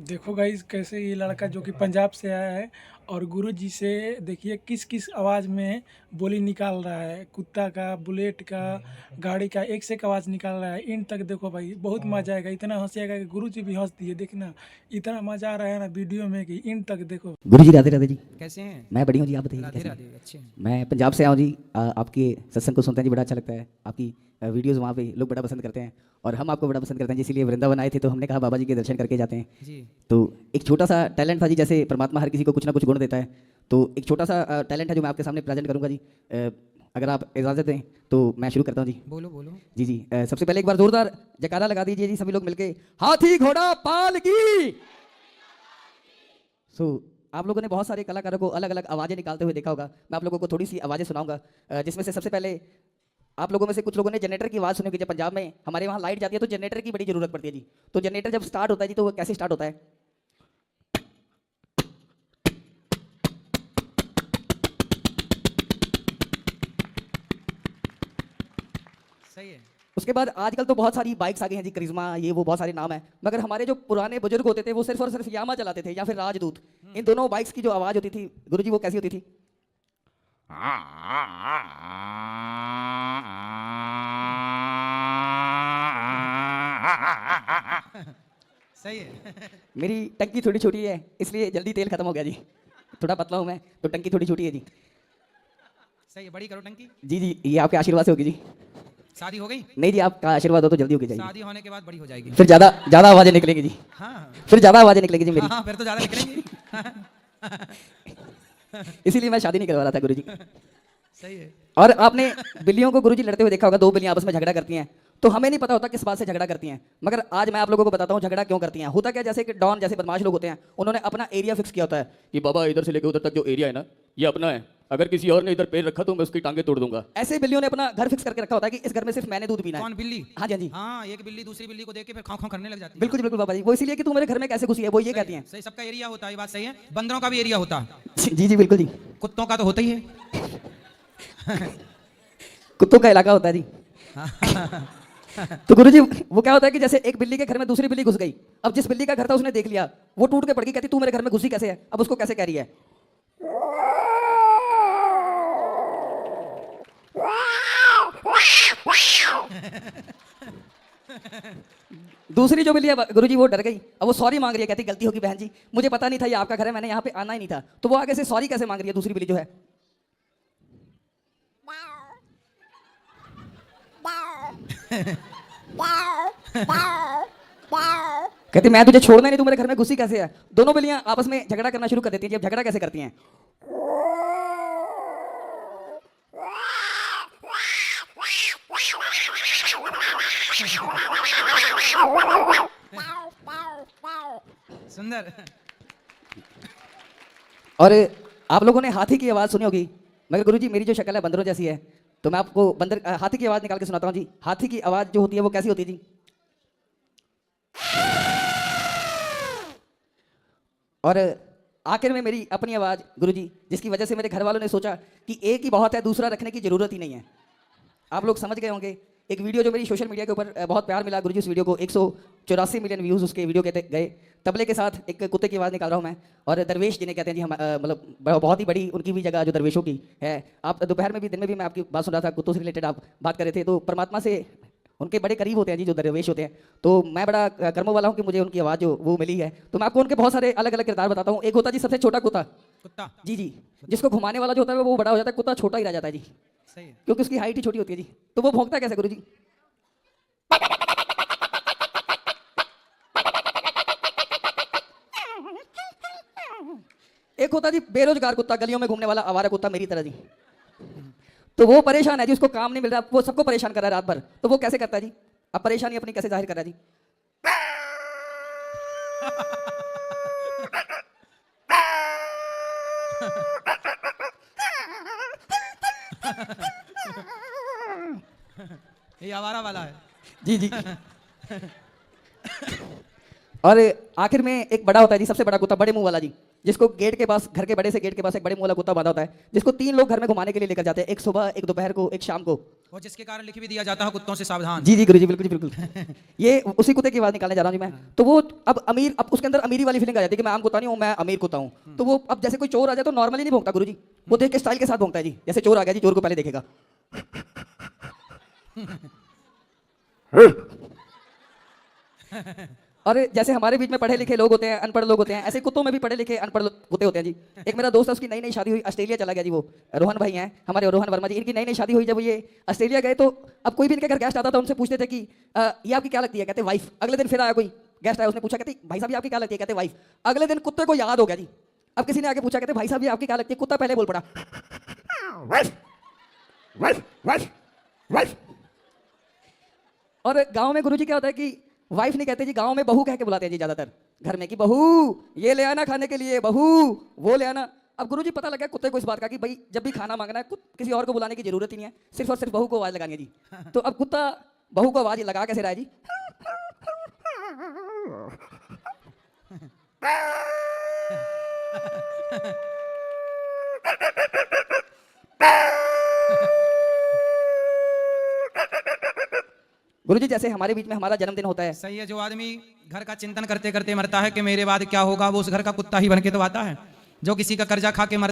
देखो गाइस कैसे ये लड़का जो कि पंजाब से आया है और गुरुजी से देखिए किस किस आवाज़ में बोली निकाल रहा है। कुत्ता का, बुलेट का, गाड़ी का, एक से एक आवाज़ निकाल रहा है। इन तक देखो भाई, बहुत मज़ा आएगा। इतना हंसी आएगा कि गुरुजी भी हंस दिए। देखना इतना मज़ा आ रहा है ना वीडियो में कि इन तक देखो। गुरु जी राधे राधे जी। कैसे हैं? मैं बढ़िया हूँ जी, आप बताइए राधे कैसे हैं? राधे, अच्छे हैं। मैं पंजाब से आया हूँ जी। आपके सत्संग को सुनते हैं जी, बड़ा अच्छा लगता है। आपकी वीडियोस वहाँ पे लोग बड़ा पसंद करते हैं और हम आपको बड़ा पसंद करते हैं जी। इसीलिए वृंदावन आए थे तो हमने कहा बाबा जी के दर्शन करके जाते हैं। जी। तो एक छोटा सा टैलेंट था जी, जैसे परमात्मा हर किसी को कुछ ना कुछ गुण देता है, तो एक छोटा सा टैलेंट है जो मैं आपके सामने प्रेजेंट करूँगा जी। अगर आप इजाज़त दें तो मैं शुरू करता हूँ जी। बोलो बोलो। जी जी। सबसे पहले एक बार जोरदार जयकारा लगा दीजिए जी सभी लोग मिलके, हाथी घोड़ा पाल की। सो आप लोगों ने बहुत सारे कलाकारों को अलग अलग आवाज़ें निकालते हुए देखा होगा। मैं आप लोगों को थोड़ी सी आवाज़ें सुनाऊंगा, जिसमें से सबसे पहले आप लोगों में से कुछ लोगों ने जनरेटर की आवाज़ सुनी होगी। जब पंजाब में हमारे वहाँ लाइट जाती है तो जनरेटर की बड़ी ज़रूरत पड़ती है जी। तो जनरेटर जब स्टार्ट होता है जी तो वो कैसे स्टार्ट होता है? सही है। उसके बाद आजकल तो बहुत सारी बाइक्स आ गई हैं जी, करिश्मा, ये वो बहुत सारे नाम हैं, मगर हमारे जो पुराने बुजुर्ग होते थे वो सिर्फ और सिर्फ यामा चलाते थे या फिर राजदूत। इन दोनों बाइक्स की जो आवाज़ होती थी गुरुजी, वो कैसी होती थी? सही है। मेरी टंकी थोड़ी छोटी है इसलिए जल्दी तेल खत्म हो गया जी। थोड़ा पतला हूँ मैं तो टंकी थोड़ी छोटी है जी। सही है, बड़ी करो टंकी। जी जी, ये आपके आशीर्वाद से होगी जी। शादी हो गई? नहीं जी, आपका आशीर्वाद हो तो जल्दी होगी जाएगी। शादी होने के बाद बड़ी हो जाएगी। फिर ज्यादा ज्यादा आवाजें निकलेंगी जी। हाँ फिर ज्यादा आवाजें निकलेंगी जी मेरी। हाँ, फिर तो ज्यादा निकलेंगी। इसीलिए मैं शादी नहीं करवा रहा था गुरुजी। सही है। और आपने बिल्लियों को गुरुजी लड़ते हुए देखा होगा। दो बिल्लियां आपस में झगड़ा करती हैं तो हमें नहीं पता होता किस बात से झगड़ा करती हैं, मगर आज मैं आप लोगों को बताता हूँ झगड़ा क्यों करती हैं। होता क्या, जैसे कि डॉन जैसे बदमाश लोग होते हैं, उन्होंने अपना एरिया फिक्स किया होता है कि बाबा इधर से लेकर उधर तक जो एरिया है ना ये अपना है, अगर किसी और ने इधर पैर रखा तो मैं उसकी टांगे तोड़ दूंगा। ऐसे बिल्लियों ने अपना घर फिक्स करके रखा होता है कि इस घर में सिर्फ मैंने दूध पीना है। कौन, बिल्ली? हाँ जी, हाँ जी। हाँ, एक बिल्ली दूसरी बिल्ली को देख के फिर खां खां करने लग जाती है। बिल्कुल जी बिल्कुल बाबा जी, वो इसीलिए कि तू मेरे घर में कैसे घुसी है, वो ये कहती हैं। सही, सबका एरिया होता है, ये बात सही है। बंदरों का भी एरिया होता है। जी जी बिल्कुल जी। कुत्तों का तो होता ही है। कुत्तों का इलाका होता है जी। तो गुरुजी वो क्या होता है कि जैसे एक बिल्ली के घर में दूसरी बिल्ली घुस गई, अब जिस बिल्ली का घर था उसने देख लिया, वो टूट के पड़ गई, कहती तू मेरे घर में घुसी कैसे है, अब उसको कैसे कह रही है? दूसरी जो बिल्ली है गुरुजी वो डर गई, अब वो सॉरी मांग रही है, कहती गलती होगी बहन जी, मुझे पता नहीं था ये आपका घर है, मैंने यहाँ पे आना ही नहीं था। तो वो आगे से सॉरी कैसे मांग रही है दूसरी बिल्ली जो है? कहती मैं तुझे छोड़ना नहीं, तू मेरे घर में घुसी कैसे है। दोनों बिल्लियां आपस में झगड़ा करना शुरू कर देती हैं। अब झगड़ा कैसे करती हैं? सुंदर। और आप लोगों ने हाथी की आवाज सुनी होगी, मगर गुरुजी मेरी जो शक्ल है बंदरों जैसी है, तो मैं आपको बंदर हाथी की आवाज निकाल के सुनाता हूँ जी। हाथी की आवाज जो होती है वो कैसी होती है जी? और आखिर में मेरी अपनी आवाज गुरुजी, जिसकी वजह से मेरे घर वालों ने सोचा कि एक ही बहुत है, दूसरा रखने की जरूरत ही नहीं है। आप लोग समझ गए होंगे। एक वीडियो जो मेरी सोशल मीडिया के ऊपर बहुत प्यार मिला गुरुजी, उस वीडियो को 184 मिलियन व्यूज़ उसके वीडियो के गए। तबले के साथ एक कुत्ते की आवाज़ निकाल रहा हूँ मैं, और दरवेश जिन्हें कहते हैं जी, हम मतलब बहुत ही बड़ी उनकी भी जगह जो दरवेशों की है। आप दोपहर में भी दिन में भी मैं आपकी बात सुन रहा था, कुत्तों से रिलेटेड आप बात कर रहे थे, तो परमात्मा से उनके बड़े करीब होते हैं जी जो दरवेश होते हैं। तो मैं बड़ा कर्मों वाला हूँ कि मुझे उनकी आवाज़ जो वो मिली है। तो मैं आपको उनके बहुत सारे अलग अलग किरदार बताता हूँ। एक होता है जी सबसे छोटा कुत्ता। कुत्ता? जी जी, जिसको घुमाने वाला जो होता है वो बड़ा हो जाता है, कुत्ता छोटा ही रह जाता है जी। सही है। क्योंकि उसकी हाइट ही छोटी होती है जी। तो वो भौंकता कैसे गुरुजी? एक होता जी बेरोजगार कुत्ता, गलियों में घूमने वाला आवारा कुत्ता मेरी तरह जी। तो वो परेशान है जी, उसको काम नहीं मिल रहा, वो सबको परेशान कर रहा है रात भर। तो वो कैसे करता है जी? अब परेशानी अपनी कैसे जाहिर कर रहा है जी? ये आवारा वाला है। जी जी। और आखिर में एक बड़ा होता है जी, सबसे बड़ा कुत्ता, बड़े मुंह वाला जी, जिसको गेट के पास, घर के बड़े से गेट के पास एक बड़े मुंह वाला कुत्ता बांधा होता है, जिसको 3 लोग घर में घुमाने के लिए लेकर जाते हैं, एक सुबह, एक दोपहर को, एक शाम को। और जिसके कारण लिख भी दिया जाता है कुत्तों से सावधान। जी जी गुरुजी, बिल्कुल जी बिल्कुल। ये उसी कुत्ते की आवाज निकालने जा रहा हूँ जी मैं। तो वो अब अमीर, अब उसके अंदर अमीरी वाली फीलिंग आ जाती है कि मैं आम कुत्ता नहीं हूँ, मैं अमीर कुत्ता हूँ। तो वो अब जैसे कोई चोर आ जाए तो नॉर्मली नहीं भौंकता गुरुजी, वो देख के स्टाइल के साथ भौंकता है जी। जैसे चोर आ गया जी, चोर को पहले देखेगा। और जैसे हमारे बीच में पढ़े लिखे लोग होते हैं, अनपढ़ लोग होते हैं, ऐसे कुत्तों में भी पढ़े लिखे अनपढ़ कुत्ते होते हैं जी। एक मेरा दोस्त है, उसकी नई नई शादी हुई, ऑस्ट्रेलिया चला गया जी। वो रोहन भाई हैं हमारे, रोहन वर्मा जी, इनकी नई नई शादी हुई। जब ये ऑस्ट्रेलिया गए तो अब कोई भी इनके घर गेस्ट आता था, उनसे पूछते थे कि ये आपकी क्या लगती है? कहते वाइफ। अगले दिन फिर आया कोई गेस्ट आया, उसने पूछा, कहते भाई साहब ये आपकी क्या लगती है? कहते वाइफ। अगले दिन कुत्ते को याद हो गया जी। अब किसी ने आके पूछा, कहते भाई साहब ये आपकी क्या लगती है? कुत्ता पहले बोल पड़ा, और गांव में गुरुजी क्या होता है कि वाइफ नहीं कहते जी, गांव में बहू कह के बुलाते हैं जी ज्यादातर घर में, कि बहू ये ले आना खाने के लिए, बहू वो ले आना। अब गुरुजी पता लगा कुत्ते को इस बात का कि भाई जब भी खाना मांगना है किसी और को बुलाने की जरूरत ही नहीं है, सिर्फ और सिर्फ बहू को आवाज लगानी है जी। तो अब कुत्ता बहू को आवाज लगा कैसे रहा है जी? गुरुजी जैसे हमारे बीच में हमारा जन्मदिन होता है, सही है। जो आदमी घर का चिंतन करते करते मरता है कि मेरे बाद क्या होगा, वो उस घर का कुत्ता ही बन के तो आता है। जो किसी का कर्जा खा के मर